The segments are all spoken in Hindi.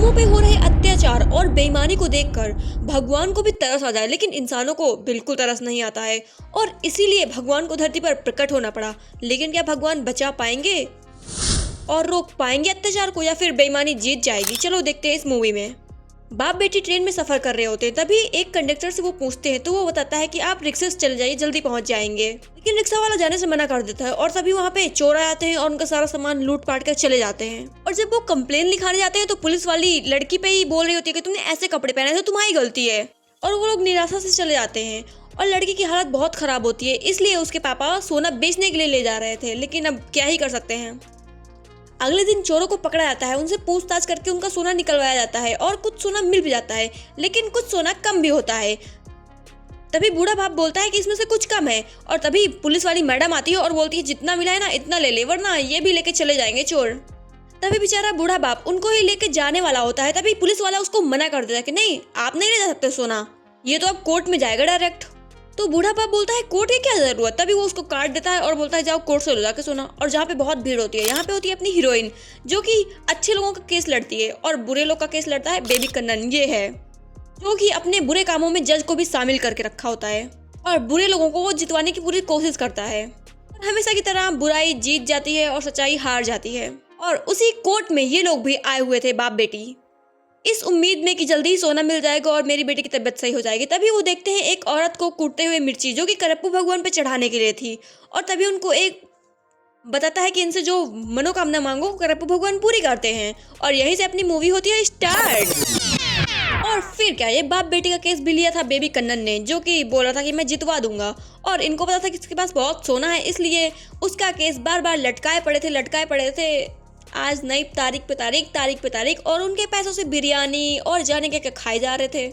नियमों पे हो रहे अत्याचार और बेईमानी को देखकर भगवान को भी तरस आ जाए, लेकिन इंसानों को बिल्कुल तरस नहीं आता है और इसीलिए भगवान को धरती पर प्रकट होना पड़ा। लेकिन क्या भगवान बचा पाएंगे और रोक पाएंगे अत्याचार को, या फिर बेईमानी जीत जाएगी? चलो देखते हैं इस मूवी में। बाप बेटी ट्रेन में सफर कर रहे होते हैं, तभी एक कंडक्टर से वो पूछते हैं तो वो बताता है कि आप रिक्शा से चले जाइए, जल्दी पहुंच जाएंगे। लेकिन रिक्शा वाला जाने से मना कर देता है और तभी वहाँ पे चोर आ जाते हैं और उनका सारा सामान लूट पाट कर चले जाते हैं। और जब वो कंप्लेन लिखाने जाते हैं तो पुलिस वाली लड़की पे ही बोल रही होती है कि तुमने ऐसे कपड़े पहने थे, तुम्हारी गलती है। और वो लोग निराशा से चले जाते हैं और लड़की की हालत बहुत खराब होती है, इसलिए उसके पापा सोना बेचने के लिए ले जा रहे थे, लेकिन अब क्या ही कर सकते हैं। अगले दिन चोरों को पकड़ा जाता है, उनसे पूछताछ करके उनका सोना निकलवाया जाता है और कुछ सोना मिल भी जाता है, लेकिन कुछ सोना कम भी होता है। तभी बूढ़ा बाप बोलता है कि इसमें से कुछ कम है और तभी पुलिस वाली मैडम आती है और बोलती है जितना मिला है ना इतना ले ले, वरना ये भी लेके चले जाएंगे चोर। तभी बेचारा बूढ़ा बाप उनको ही लेके जाने वाला होता है, तभी पुलिस वाला उसको मना कर देता है कि नहीं, आप नहीं ले जा सकते सोना, ये तो अब कोर्ट में जाएगा डायरेक्ट। तो बूढ़ा बाप बोलता है कोर्ट की क्या जरूरत। तभी वो उसको काट देता है और बोलता है जाओ कोर्ट से ले जाके सोना। और जहाँ पे बहुत भीड़ होती है, यहाँ पे होती है अपनी हीरोइन, जो कि अच्छे लोगों का केस लड़ती है और बुरे लोग का केस लड़ता है बेबी कन्नन। ये है जो कि अपने बुरे कामों में जज को भी शामिल करके रखा होता है और बुरे लोगों को वो जितवाने की पूरी कोशिश करता है। और हमेशा की तरह बुराई जीत जाती है और सच्चाई हार जाती है। और उसी कोर्ट में ये लोग भी आए हुए थे, बाप बेटी, इस उम्मीद में कि जल्दी ही सोना मिल जाएगा और मेरी बेटी की तबीयत सही हो जाएगी। तभी वो देखते हैं एक औरत को कूटते हुए मिर्ची, जो कि करप्पू भगवान पे चढ़ाने के लिए थी। और तभी उनको एक बताता है कि इनसे जो मनोकामना मांगो करप्पू भगवान पूरी करते हैं। और यहीं से अपनी मूवी होती है स्टार्ट। और फिर क्या, ये बाप बेटी का केस भी लिया था बेबी कन्नन ने, जो कि बोल रहा था कि मैं जितवा दूंगा। और इनको पता था कि इसके पास बहुत सोना है, इसलिए उसका केस बार बार लटकाए पड़े थे। आज नई तारीख पे तारीख और उनके पैसों से बिरयानी और जाने क्या क्या खाए जा रहे थे।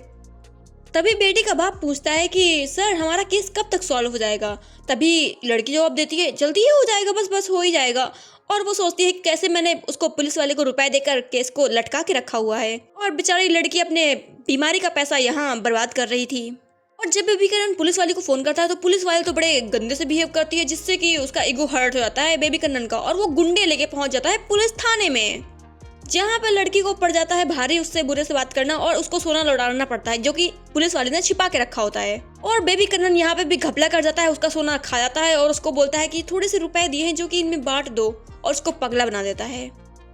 तभी बेटी का बाप पूछता है कि सर हमारा केस कब तक सॉल्व हो जाएगा। तभी लड़की जवाब देती है जल्दी ही हो जाएगा, बस हो ही जाएगा। और वो सोचती है कि कैसे मैंने उसको पुलिस वाले को रुपए देकर केस को लटका के रखा हुआ है और बेचारी लड़की अपने बीमारी का पैसा यहाँ बर्बाद कर रही थी। और जब बेबी कन्नन पुलिस वाले को फोन करता है तो पुलिस वाले तो बड़े गंदे से बिहेव करती है, जिससे कि उसका ईगो हर्ट हो जाता है बेबी कन्नन का, और वो गुंडे लेके पहुंच जाता है पुलिस थाने में, जहां पर लड़की को पड़ जाता है भारी उससे बुरे से बात करना और उसको सोना लौटाना पड़ता है, जो कि पुलिस वाले ने छिपा के रखा होता है। और बेबी कन्नन यहाँ पे भी घपला कर जाता है, उसका सोना खा जाता है और उसको बोलता है कि थोड़े से रुपए दिए हैं जो कि इनमें बांट दो, और उसको पगला बना देता है।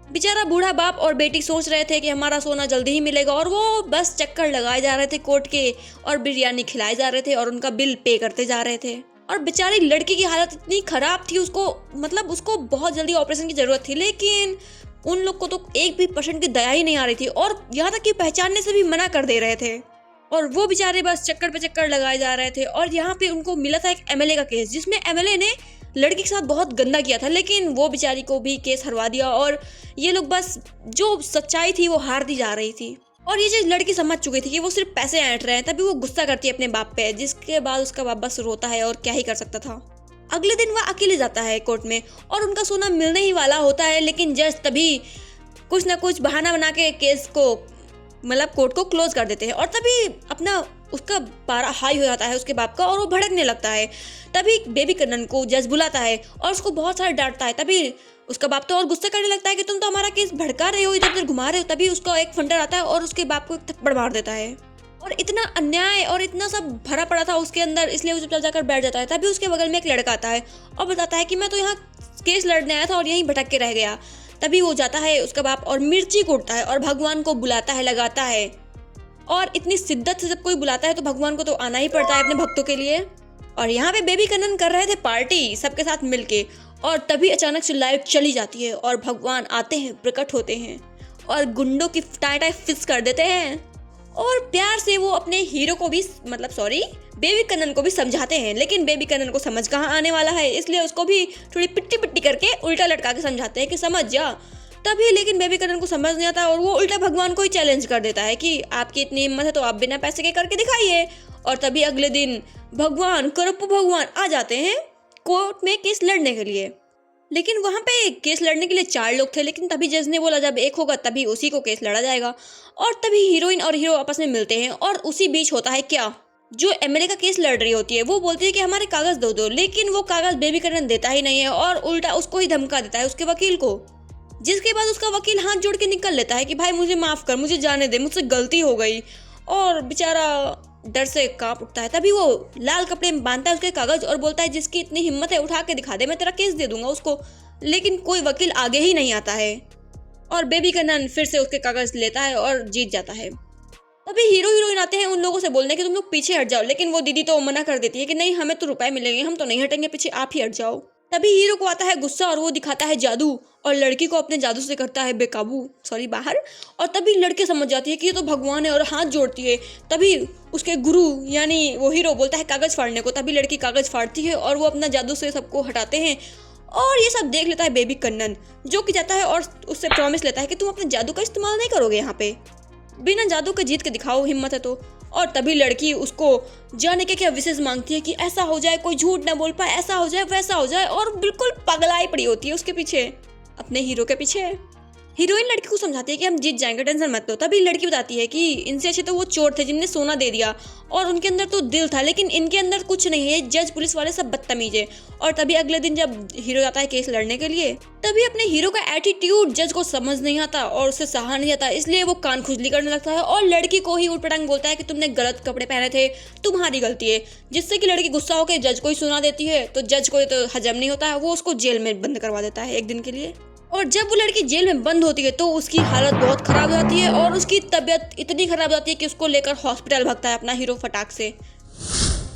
बेचारा बूढ़ा बाप और बेटी सोच रहे थे कि हमारा सोना जल्दी ही मिलेगा और वो बस चक्कर लगाए जा रहे थे कोर्ट के और बिरयानी खिलाए जा रहे थे और उनका बिल पे करते जा रहे थे। और बेचारी लड़की की हालत इतनी खराब थी, उसको बहुत जल्दी ऑपरेशन की जरूरत थी, लेकिन उन लोग को तो 1% की दया ही नहीं आ रही थी और यहाँ तक कि पहचानने से भी मना कर दे रहे थे। और वो बेचारे बस चक्कर पे चक्कर लगाए जा रहे थे। और यहाँ पे उनको मिला था एक एमएलए का केस, जिसमें एमएलए ने लड़की के साथ बहुत गंदा किया था, लेकिन वो बेचारी को भी केस हरवा दिया और ये लोग बस जो सच्चाई थी वो हारती जा रही थी। और ये चीज लड़की समझ चुकी थी कि वो सिर्फ पैसे ऐंठ रहे हैं, तभी वो गुस्सा करती है अपने बाप पे, जिसके बाद उसका बाप बस रोता है और क्या ही कर सकता था। अगले दिन वह अकेले जाता है कोर्ट में और उनका सोना मिलने ही वाला होता है, लेकिन जज तभी कुछ ना कुछ बहाना बना के केस को कोर्ट को क्लोज कर देते हैं। और तभी उसका पारा हाई हो जाता है उसके बाप का और वो भड़कने लगता है। तभी बेबी कन्नन को जज बुलाता है और उसको बहुत सारा डांटता है। तभी उसका बाप तो और गुस्सा करने लगता है कि तुम तो हमारा केस भड़का रहे हो, इधर उधर घुमा रहे हो। तभी उसका एक फंटर आता है और उसके बाप को एक थप्पड़ मार देता है। और इतना अन्याय और इतना सब भरा पड़ा था उसके अंदर, इसलिए वो चुपचाप जाकर बैठ जाता है। तभी उसके बगल में एक लड़का आता है और बताता है कि मैं तो यहाँ केस लड़ने आया था और यहीं भटक के रह गया। तभी वो जाता है उसका बाप और मिर्ची कूटता है और भगवान को बुलाता है, लगाता है। और इतनी शिद्दत से जब कोई बुलाता है तो भगवान को तो आना ही पड़ता है अपने भक्तों के लिए। और यहाँ पे बेबी कन्नन कर रहे थे पार्टी सबके साथ मिलके, और तभी अचानक से लाइट चली जाती है और भगवान आते हैं, प्रकट होते हैं और गुंडों की टाई फिक्स कर देते हैं। और प्यार से वो अपने हीरो को भी बेबी कन्नन को भी समझाते हैं, लेकिन बेबी कन्नन को समझ कहाँ आने वाला है, इसलिए उसको भी थोड़ी पिट्टी पिट्टी करके उल्टा लटका के समझाते हैं कि समझ जा। तभी लेकिन बेबी कन्नन को समझ नहीं आता और वो उल्टा भगवान को ही चैलेंज कर देता है कि आपकी इतनी हिम्मत है तो आप बिना पैसे के करके दिखाइए। और तभी अगले दिन करप्पू भगवान आ जाते हैं कोर्ट में केस लड़ने के लिए। लेकिन वहाँ पे केस लड़ने के लिए 4 लोग थे, लेकिन तभी जज ने बोला जब एक होगा तभी उसी को केस लड़ा जाएगा। और तभी हीरोइन और हीरो आपस में मिलते हैं और उसी बीच होता है क्या, जो एमएलए का केस लड़ रही होती है वो बोलती है कि हमारे कागज दो, लेकिन वो कागज बेबी कन्नन देता ही नहीं है और उल्टा उसको ही धमका देता है, उसके वकील को। जिसके बाद उसका वकील हाथ जोड़ के निकल लेता है कि भाई मुझे माफ़ कर, मुझे जाने दे, मुझसे गलती हो गई। और बेचारा डर से कांप उठता है। तभी वो लाल कपड़े में बांधता है उसके कागज और बोलता है जिसकी इतनी हिम्मत है उठा के दिखा दे, मैं तेरा केस दे दूंगा उसको। लेकिन कोई वकील आगे ही नहीं आता है और बेबी कन्नन फिर से उसके कागज लेता है और जीत जाता है। तभी हीरो हीरोइन आते हैं उन लोगों से बोलने कि तुम लोग पीछे हट जाओ, लेकिन वो दीदी तो मना कर देती है कि नहीं, हमें तो रुपए मिलेंगे, हम तो नहीं हटेंगे पीछे, आप ही हट जाओ। तभी हीरो को आता है गुस्सा और वो दिखाता है जादू और लड़की को अपने जादू से करता है बाहर। और तभी लड़की समझ जाती है कि ये तो भगवान है और हाथ जोड़ती है। तभी उसके गुरु यानी वो हीरो बोलता है कागज फाड़ने को। तभी लड़की कागज फाड़ती है और वो अपना जादू से सबको हटाते हैं। और ये सब देख लेता है बेबी कन्नन, जो कि जाता है और उससे प्रॉमिस लेता है कि तुम अपने जादू का इस्तेमाल नहीं करोगे यहाँ पे, बिना जादू के जीत के दिखाओ, हिम्मत है तो। और तभी लड़की उसको जाने के क्या विशेष मांगती है कि ऐसा हो जाए, कोई झूठ ना बोल पाए, ऐसा हो जाए, वैसा हो जाए, और बिल्कुल पगलाई पड़ी होती है उसके पीछे, अपने हीरो के पीछे। हीरोइन लड़की को समझाती है कि हम जीत जाएंगे, टेंशन मत लो। तभी लड़की बताती है कि इनसे अच्छे तो वो चोर थे जिनने सोना दे दिया और उनके अंदर तो दिल था, लेकिन इनके अंदर कुछ नहीं है, जज पुलिस वाले सब बदतमीज है। और तभी अगले दिन जब हीरो जाता है केस लड़ने के लिए, तभी अपने हीरो का एटीट्यूड जज को समझ नहीं आता और उसे सहा नहीं आता, इसलिए वो कान खुजली करने लगता है और लड़की को ही उटपटांग बोलता है कि तुमने गलत कपड़े पहने थे, तुम्हारी गलती है। जिससे कि लड़की गुस्सा होकर जज को ही सुना देती है। तो जज को तो हजम नहीं होता है, वो उसको जेल में बंद करवा देता है एक दिन के लिए। और जब वो लड़की जेल में बंद होती है तो उसकी हालत बहुत खराब हो जाती है और उसकी तबीयत इतनी खराब हो जाती है कि उसको लेकर हॉस्पिटल भागता है अपना हीरो फटाक से।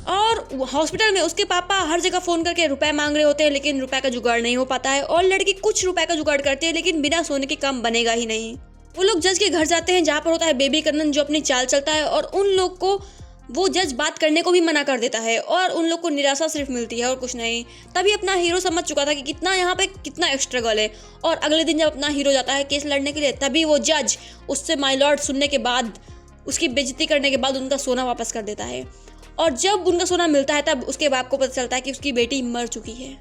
और हॉस्पिटल में उसके पापा हर जगह फोन करके रुपए मांग रहे होते हैं, लेकिन रुपए का जुगाड़ नहीं हो पाता है। और लड़की कुछ रुपए का जुगाड़ करती है, लेकिन बिना सोने के काम बनेगा ही नहीं। वो लोग जज के घर जाते हैं जहाँ पर होता है बेबी कन्नन, जो अपनी चाल चलता है, और उन लोग को वो जज बात करने को भी मना कर देता है और उन लोग को निराशा सिर्फ मिलती है और कुछ नहीं। तभी अपना हीरो समझ चुका था कि कितना यहाँ पे कितना स्ट्रगल है। और अगले दिन जब अपना हीरो जाता है केस लड़ने के लिए, तभी वो जज उससे माय लॉर्ड सुनने के बाद, उसकी बेइज्जती करने के बाद उनका सोना वापस कर देता है। और जब उनका सोना मिलता है तब उसके बाप को पता चलता है कि उसकी बेटी मर चुकी है।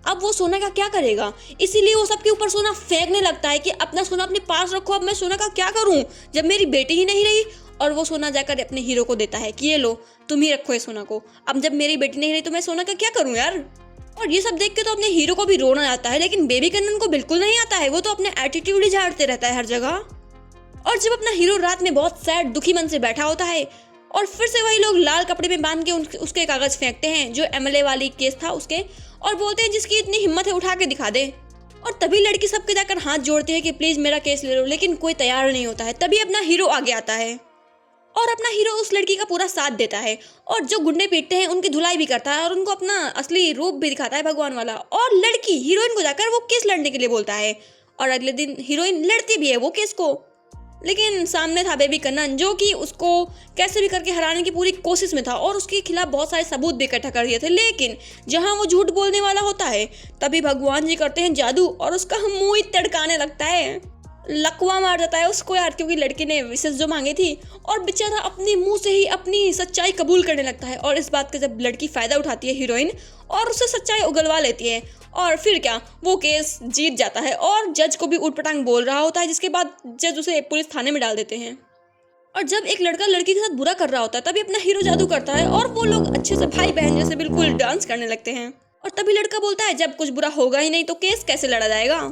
अब वो सोना का क्या करेगा, इसीलिए वो सबके ऊपर सोना फेंकने लगता है कि अपना सोना अपने पास रखो, अब मैं सोना का क्या करूं जब मेरी बेटी ही नहीं रही। और वो सोना जाकर अपने हीरो को देता है कि ये लो, तुम ही रखो ये सोना को, अब जब मेरी बेटी नहीं रही तो मैं सोना का क्या करूं यार। और ये सब देख के तो अपने हीरो को भी रोना आता है, लेकिन बेबी कन्नन को बिल्कुल नहीं आता है, वो तो अपने एटीट्यूड ही झाड़ते रहता है हर जगह। और जब अपना हीरो रात में बहुत सैड दुखी मन से बैठा होता है और फिर से वही लोग लाल कपड़े में बांध के उसके कागज फेंकते हैं जो एमएलए वाली केस था उसके, और बोलते हैं जिसकी इतनी हिम्मत है उठा के दिखा दे। और तभी लड़की सबके जाकर हाथ जोड़ती है कि प्लीज मेरा केस ले लो, लेकिन कोई तैयार नहीं होता है। तभी अपना हीरो आगे आता है और अपना हीरो उस लड़की का पूरा साथ देता है और जो गुंडे पीटते हैं उनकी धुलाई भी करता है और उनको अपना असली रूप भी दिखाता है भगवान वाला। और लड़की हीरोइन को जाकर वो केस लड़ने के लिए बोलता है और अगले दिन हीरोइन लड़ती भी है वो केस को, लेकिन सामने था बेबी कन्नन जो कि उसको कैसे भी करके हराने की पूरी कोशिश में था और उसके खिलाफ बहुत सारे सबूत भी इकट्ठा कर दिए थे। लेकिन जहां वो झूठ बोलने वाला होता है तभी भगवान जी करते हैं जादू और उसका मुंह ही तड़काने लगता है, लकवा मार जाता है उसको यार, क्योंकि लड़की ने विशेष जो मांगी थी। और बेचारा अपने मुंह से ही अपनी सच्चाई कबूल करने लगता है और इस बात का जब लड़की फायदा उठाती है हीरोइन और उससे सच्चाई उगलवा लेती है, और फिर क्या वो केस जीत जाता है और जज को भी उटपटांग बोल रहा होता है, जिसके बाद जज उसे पुलिस थाने में डाल देते हैं। और जब एक लड़का लड़की के साथ बुरा कर रहा होता है तभी अपना हीरो जादू करता है और वो लोग अच्छे से भाई बहन जैसे बिल्कुल डांस करने लगते हैं। और तभी लड़का बोलता है जब कुछ बुरा होगा ही नहीं तो केस कैसे लड़ा जाएगा।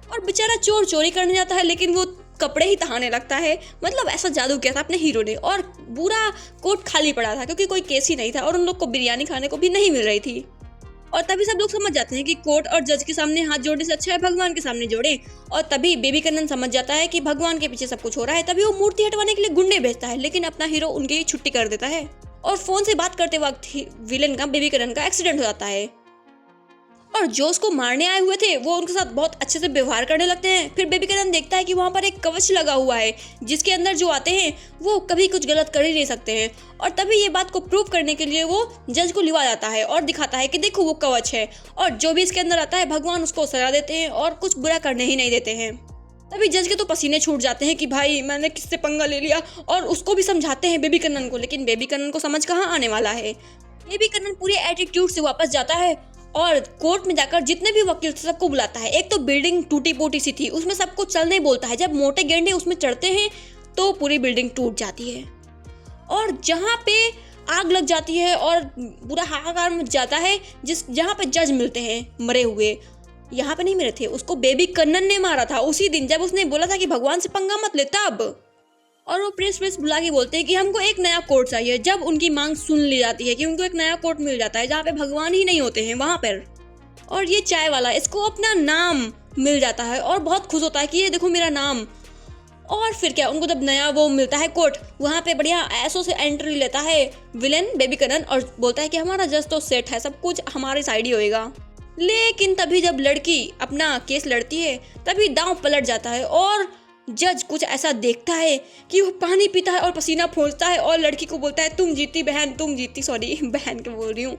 और बेचारा चोर चोरी करने जाता है लेकिन वो कपड़े ही तहाने लगता है, मतलब ऐसा जादू किया था अपने हीरो ने। और पूरा कोर्ट खाली पड़ा था क्योंकि कोई केस ही नहीं था और उन लोग को बिरयानी खाने को भी नहीं मिल रही थी। और तभी सब लोग समझ जाते हैं कि कोर्ट और जज के सामने हाथ जोड़ने से अच्छा है भगवान के सामने जोड़े। और तभी बेबी कन्नन समझ जाता है कि भगवान के पीछे सब कुछ हो रहा है। तभी वो मूर्ति हटवाने के लिए गुंडे भेजता है, लेकिन अपना हीरो उनकी छुट्टी कर देता है और फोन से बात करते वक्त विलेन का बेबी कन्नन का एक्सीडेंट हो जाता है और जो उसको मारने आए हुए थे वो उनके साथ बहुत अच्छे से व्यवहार करने लगते हैं। फिर बेबी कन्नन देखता है कि वहाँ पर एक कवच लगा हुआ है जिसके अंदर जो आते हैं वो कभी कुछ गलत कर ही नहीं सकते हैं। और तभी ये बात को प्रूव करने के लिए वो जज को लिवा जाता है और दिखाता है कि देखो वो कवच है, और जो भी इसके अंदर आता है भगवान उसको सजा देते हैं और कुछ बुरा करने ही नहीं देते हैं। तभी जज के तो पसीने छूट जाते हैं कि भाई मैंने किससे पंगा ले लिया, और उसको भी समझाते हैं बेबी कन्नन को, लेकिन बेबी कन्नन को समझ कहाँ आने वाला है। बेबी कन्नन पूरे एटीट्यूड से वापस जाता है और कोर्ट में जाकर जितने भी वकील थे सबको बुलाता है। एक तो बिल्डिंग टूटी पोटी सी थी, उसमें सबको चलने बोलता है। जब मोटे गेंडे उसमें चढ़ते हैं तो पूरी बिल्डिंग टूट जाती है और जहाँ पे आग लग जाती है और पूरा हाहाकार मच जाता है। जहाँ पे जज मिलते हैं मरे हुए, यहाँ पे नहीं मिले थे, उसको बेबी कन्नन ने मारा था उसी दिन जब उसने बोला था कि भगवान से पंगा मत ले तब। और वो प्रेस बुला के बोलते हैं कि हमको एक नया कोर्ट चाहिए। जब उनकी मांग सुन ली जाती है कि उनको एक नया कोर्ट मिल जाता है जहाँ पे भगवान ही नहीं होते हैं वहाँ पर। और ये चाय वाला इसको अपना नाम मिल जाता है और बहुत खुश होता है कि ये देखो मेरा नाम। और फिर क्या, उनको जब नया वो मिलता है कोर्ट, वहाँ पे बढ़िया ऐसो से एंट्री लेता है विलेन बेबी कन्नन और बोलता है कि हमारा जज तो सेट है, सब कुछ हमारी साइड ही होएगा। लेकिन तभी जब लड़की अपना केस लड़ती है तभी दांव पलट जाता है और जज कुछ ऐसा देखता है कि वो पानी पीता है और पसीना पोंछता है और लड़की को बोलता है तुम जीती बहन, तुम जीती। सॉरी बहन के बोल रही हूँ,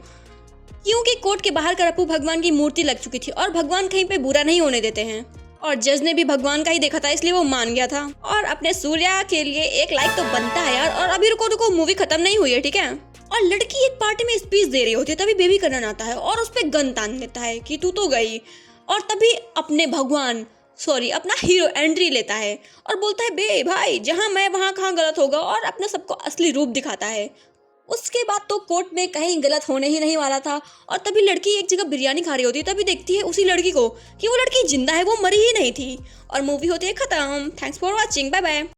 क्योंकि कोर्ट के बाहर करप्पू भगवान की मूर्ति लग चुकी थी और भगवान कहीं पे बुरा नहीं होने देते हैं। और जज ने भी भगवान का ही देखा था इसलिए वो मान गया था। और अपने सूर्या के लिए एक लाइक तो बनता है यार। और अभी रुको मूवी खत्म नहीं हुई है, ठीक है। और लड़की एक पार्टी में स्पीच दे रही होती है तभी बेबी कन्नन आता है और उस पर गन तान देता है कि तू तो गई। और तभी अपना हीरो एंट्री लेता है और बोलता है बे भाई जहाँ मैं वहाँ कहाँ गलत होगा, और अपना सबको असली रूप दिखाता है। उसके बाद तो कोर्ट में कहीं गलत होने ही नहीं वाला था। और तभी लड़की एक जगह बिरयानी खा रही होती है तभी देखती है उसी लड़की को कि वो लड़की जिंदा है, वो मरी ही नहीं थी। और मूवी होती है खत्म। Thanks for watching, bye bye.